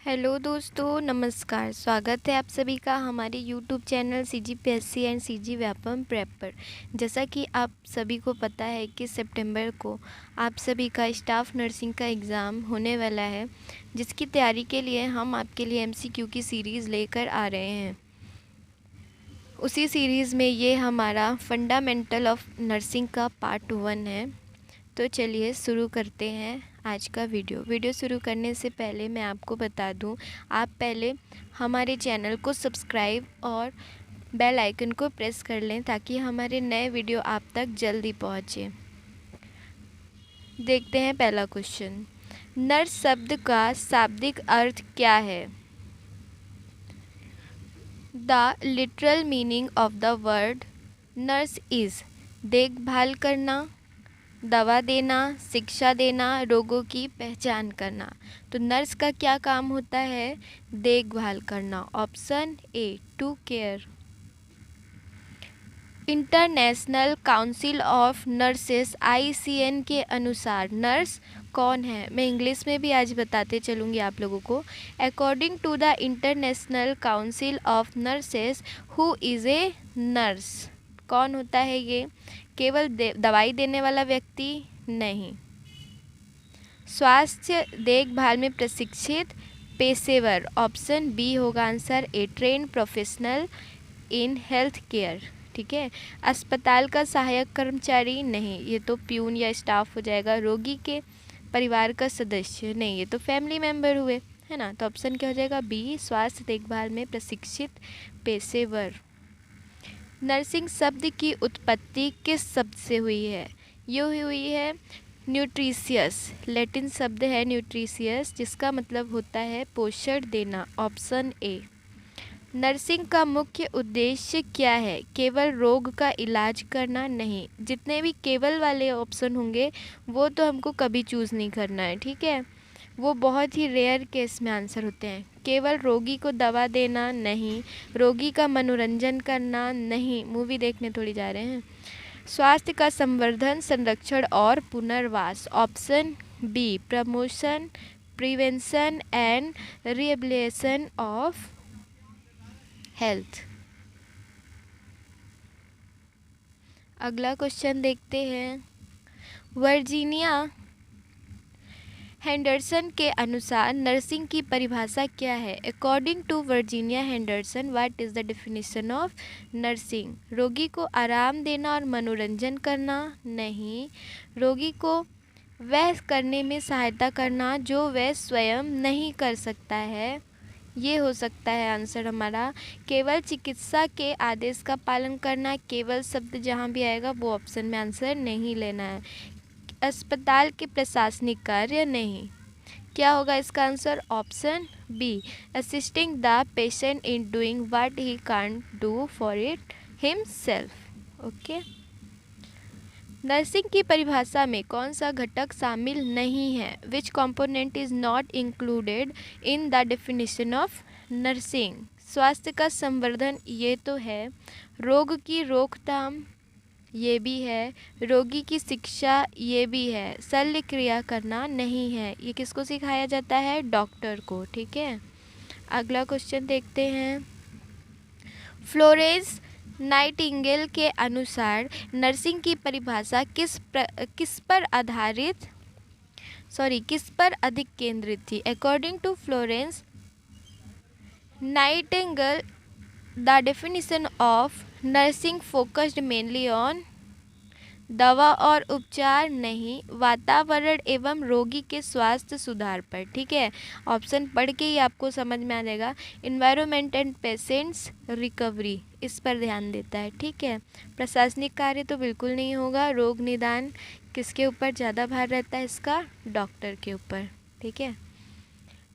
Hello दोस्तों, नमस्कार। स्वागत है आप सभी का हमारे YouTube channel CGPSC and CG Vyapam prep पर। जैसा कि आप सभी को पता है कि सितंबर को आप सभी का स्टाफ नर्सिंग का एग्ज़ाम होने वाला है, जिसकी तैयारी के लिए हम आपके लिए MCQ की सीरीज़ लेकर आ रहे हैं। उसी सीरीज़ में ये हमारा फंडामेंटल ऑफ नर्सिंग का पार्ट 1 है। तो चलिए शुरू करते हैं आज का वीडियो शुरू करने से पहले मैं आपको बता दूं, आप पहले हमारे चैनल को सब्सक्राइब और बेल आइकन को प्रेस कर लें ताकि हमारे नए वीडियो आप तक जल्दी पहुंचे। देखते हैं पहला क्वेश्चन। नर्स शब्द का शाब्दिक अर्थ क्या है? The literal meaning of the word nurse is देखभाल करना, दवा देना, शिक्षा देना, रोगों की पहचान करना। तो नर्स का क्या काम होता है? देखभाल करना। Option A, to care. International council of nurses ICN के अनुसार नर्स कौन है? मैं इंग्लिश में भी आज बताते चलूँगी आप लोगों को। According to the international council of nurses, who is a nurse? कौन होता है ये? केवल दवाई देने वाला व्यक्ति नहीं। स्वास्थ्य देखभाल में प्रशिक्षित पेशेवर। ऑप्शन बी होगा answer A, train professional in health care. ठीक है। अस्पताल का सहायक कर्मचारी नहीं, ये तो प्यून या स्टाफ हो जाएगा। रोगी के परिवार का सदस्य नहीं, ये तो फैमिली मेम्बर हुए, है ना। तो ऑप्शन क्या हो जाएगा? बी, स्वास्थ्य देखभाल में प्रशिक्षित पेशेवर। नर्सिंग शब्द की उत्पत्ति किस शब्द से हुई है? ये हुई है न्यूट्रिशियस। लैटिन शब्द है न्यूट्रिशियस, जिसका मतलब होता है पोषण देना। Option A. नर्सिंग का मुख्य उद्देश्य क्या है? केवल रोग का इलाज करना नहीं। जितने भी केवल वाले ऑप्शन होंगे वो तो हमको कभी चूज़ नहीं करना है, ठीक है। वो बहुत ही रेयर केस में आंसर होते हैं। केवल रोगी को दवा देना नहीं, रोगी का मनोरंजन करना नहीं, मूवी देखने थोड़ी जा रहे हैं। स्वास्थ्य का संवर्धन, संरक्षण और पुनर्वास। Option B, promotion, prevention and rehabilitation of health. अगला क्वेश्चन देखते हैं। वर्जीनिया हेंडरसन के अनुसार नर्सिंग की परिभाषा क्या है? According to Virginia Henderson, what is the definition of nursing? रोगी को आराम देना और मनोरंजन करना नहीं, रोगी को वह करने में सहायता करना जो वह स्वयं नहीं कर सकता है। ये हो सकता है आंसर हमारा। केवल चिकित्सा के आदेश का पालन करना, केवल शब्द जहाँ भी आएगा वो ऑप्शन में आंसर नहीं लेना है। अस्पताल के प्रशासनिक कार्य नहीं। क्या होगा इसका answer? Option B, assisting the patient in doing what he can't do for it himself. Okay. Nursing की परिभाषा में कौन सा घटक शामिल नहीं है? Which component is not included in the definition of nursing? स्वास्थ्य का संवर्धन ये तो है, रोग की रोकथाम ये भी है, रोगी की शिक्षा ये भी है, शल्य क्रिया करना नहीं है। ये किसको सिखाया जाता है? डॉक्टर को, ठीक है। अगला क्वेश्चन देखते हैं। फ्लोरेंस नाइटिंगेल के अनुसार नर्सिंग की परिभाषा किस पर अधिक केंद्रित थी? According to Florence Nightingale, the definition of nursing focused mainly on दवा और उपचार नहीं, वातावरण एवं रोगी के स्वास्थ्य सुधार पर, ठीक है। ऑप्शन पढ़ के ही आपको समझ में आ जाएगा। इन्वायरमेंट एंड पेशेंट्स रिकवरी, इस पर ध्यान देता है, ठीक है। प्रशासनिक कार्य तो बिल्कुल नहीं होगा। रोग निदान किसके ऊपर ज़्यादा भार रहता है? इसका डॉक्टर के ऊपर, ठीक है।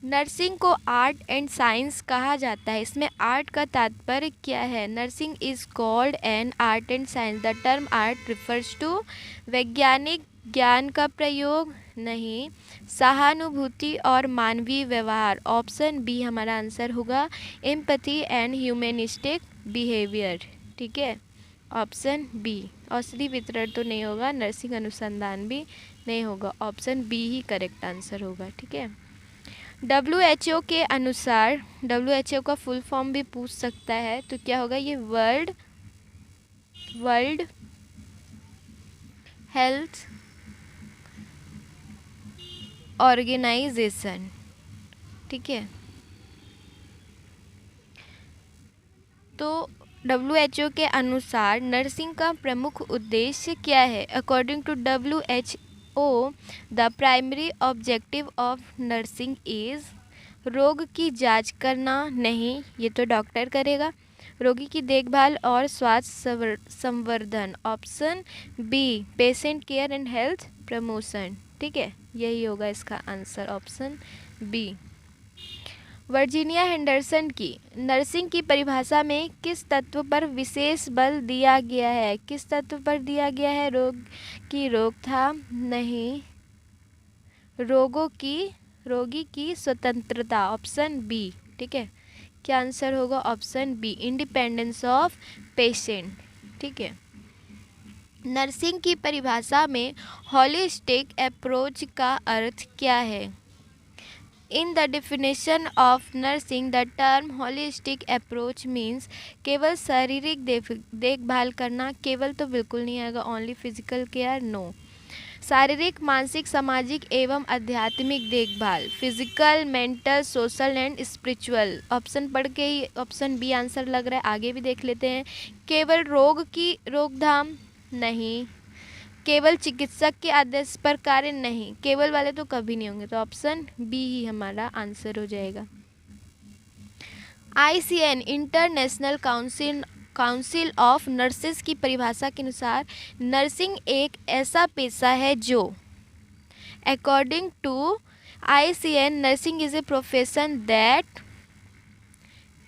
नर्सिंग को आर्ट एंड साइंस कहा जाता है, इसमें आर्ट का तात्पर्य क्या है? Nursing is called an art and science. The term art refers to वैज्ञानिक ज्ञान का प्रयोग नहीं, सहानुभूति और मानवीय व्यवहार। ऑप्शन बी हमारा आंसर होगा, एम्पैथी एंड ह्यूमनिस्टिक बिहेवियर, ठीक है। Option B. औषधि वितरण तो नहीं होगा, नर्सिंग अनुसंधान भी नहीं होगा। ऑप्शन बी ही करेक्ट आंसर होगा, ठीक है। WHO के अनुसार, WHO का फुल फॉर्म भी पूछ सकता है, तो क्या होगा ये? वर्ल्ड हेल्थ ऑर्गेनाइजेशन, ठीक है। तो WHO के अनुसार नर्सिंग का प्रमुख उद्देश्य क्या है? According to WHO, the primary objective of nursing is, रोग की जांच करना नहीं, ये तो डॉक्टर करेगा, रोगी की देखभाल और स्वास्थ्य संवर्धन, option B, patient care and health promotion, ठीक है, यही होगा इसका answer, option B. Virginia Henderson की नर्सिंग की परिभाषा में किस तत्व पर विशेष बल दिया गया है? किस तत्व पर दिया गया है? रोग की रोकथाम नहीं, रोगी की स्वतंत्रता, ऑप्शन बी, ठीक है। क्या आंसर होगा? Option B, independence of patient, ठीक है। नर्सिंग की परिभाषा में होलिस्टिक अप्रोच का अर्थ क्या है? In the definition of nursing, the term holistic approach means केवल शारीरिक देखभाल करना, केवल तो बिल्कुल नहीं आएगा, ओनली फिजिकल केयर, नो। शारीरिक, मानसिक, सामाजिक एवं आध्यात्मिक देखभाल, physical, mental, social and spiritual. Option पढ़ के ही ऑप्शन बी आंसर लग रहा है, आगे भी देख लेते हैं। केवल रोग की रोकथाम नहीं, केवल चिकित्सक के आदेश पर कार्य नहीं, केवल वाले तो कभी नहीं होंगे, तो ऑप्शन बी ही हमारा आंसर हो जाएगा। ICN international council of nurses की परिभाषा के अनुसार नर्सिंग एक ऐसा पेशा है जो, according to ICN, nursing is a profession that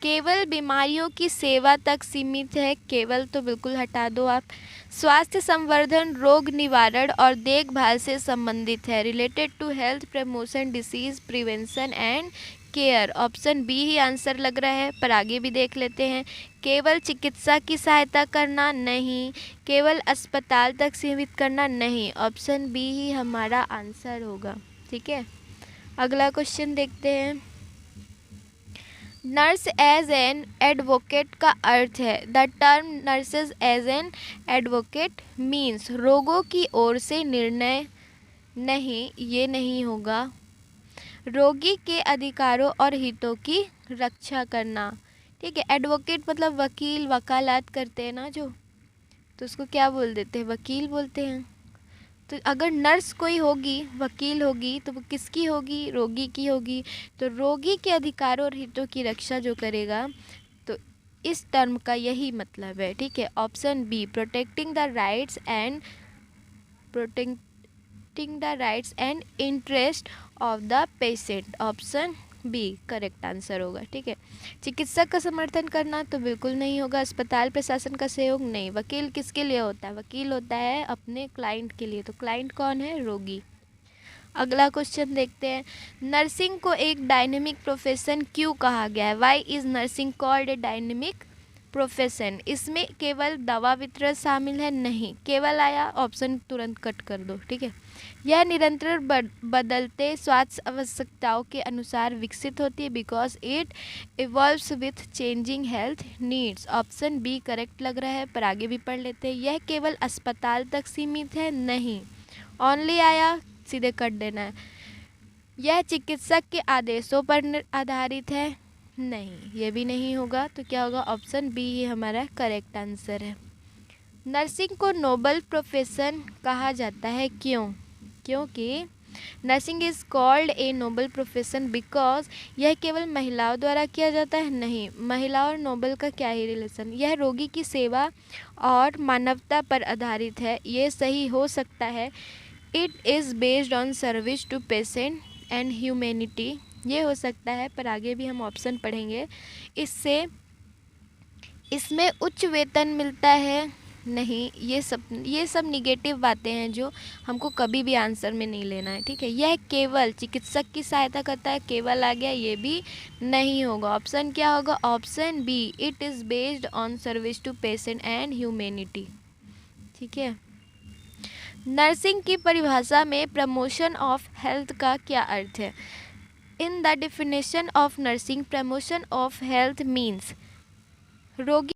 केवल बीमारियों की सेवा तक सीमित है, केवल तो बिल्कुल हटा दो आप, स्वास्थ्य संवर्धन, रोग निवारण और देखभाल से संबंधित है, related to health promotion, disease prevention and care, option B ही आंसर लग रहा है, पर आगे भी देख लेते हैं। केवल चिकित्सा की सहायता करना नहीं, केवल अस्पताल तक सीमित करना नहीं, ऑप्शन बी ही हमारा आंसर होगा, ठीक है। अगला क्वेश्चन देखते हैं। नर्स एज एन एडवोकेट का अर्थ है, the term nurses as an advocate means रोगों की ओर से निर्णय नहीं, ये नहीं होगा, रोगी के अधिकारों और हितों की रक्षा करना, ठीक है। एडवोकेट मतलब वकील, वकालत करते हैं ना जो, तो उसको क्या बोल देते हैं? वकील बोलते हैं। तो अगर नर्स कोई होगी, वकील होगी, तो वो किसकी होगी? रोगी की होगी। तो रोगी के अधिकारों और हितों की रक्षा जो करेगा, तो इस टर्म का यही मतलब है, ठीक है। Option B, protecting the rights and interest of the patient, option B correct answer होगा, ठीक है। चिकित्सक का समर्थन करना तो बिल्कुल नहीं होगा, अस्पताल प्रशासन का सहयोग नहीं, वकील किसके लिए होता है? वकील होता है अपने क्लाइंट के लिए, तो क्लाइंट कौन है? रोगी। अगला क्वेश्चन देखते हैं। नर्सिंग को एक डायनेमिक प्रोफेशन क्यों कहा गया है? Why is nursing called a dynamic profession? इसमें केवल दवा वितरण शामिल है? नहीं, केवल आया ऑप्शन तुरंत कट कर दो, ठीक है। यह निरंतर बदलते स्वास्थ्य आवश्यकताओं के अनुसार विकसित होती है, because it evolves with changing health needs, option B correct लग रहा है, पर आगे भी पढ़ लेते हैं। यह केवल अस्पताल तक सीमित है? नहीं, ओनली आया सीधे कट देना है। यह चिकित्सक के आदेशों पर आधारित है? नहीं, ये भी नहीं होगा, तो क्या होगा? ऑप्शन बी ही हमारा करेक्ट आंसर है। नर्सिंग को नोबल प्रोफेशन कहा जाता है, क्यों? क्योंकि nursing is called a noble profession because यह केवल महिलाओं द्वारा किया जाता है? नहीं, महिला और नोबल का क्या ही रिलेशन। यह रोगी की सेवा और मानवता पर आधारित है, ये सही हो सकता है। It is based on service to patient and humanity, ये हो सकता है, पर आगे भी हम ऑप्शन पढ़ेंगे। इसमें उच्च वेतन मिलता है? नहीं, ये सब निगेटिव बातें हैं जो हमको कभी भी आंसर में नहीं लेना है, ठीक है। यह केवल चिकित्सक की सहायता करता है? केवल आ गया, ये भी नहीं होगा। ऑप्शन क्या होगा? Option B, it is based on service to patient and humanity, ठीक है। नर्सिंग की परिभाषा में प्रमोशन ऑफ हेल्थ का क्या अर्थ है? इन the definition of nursing promotion of health means रोगी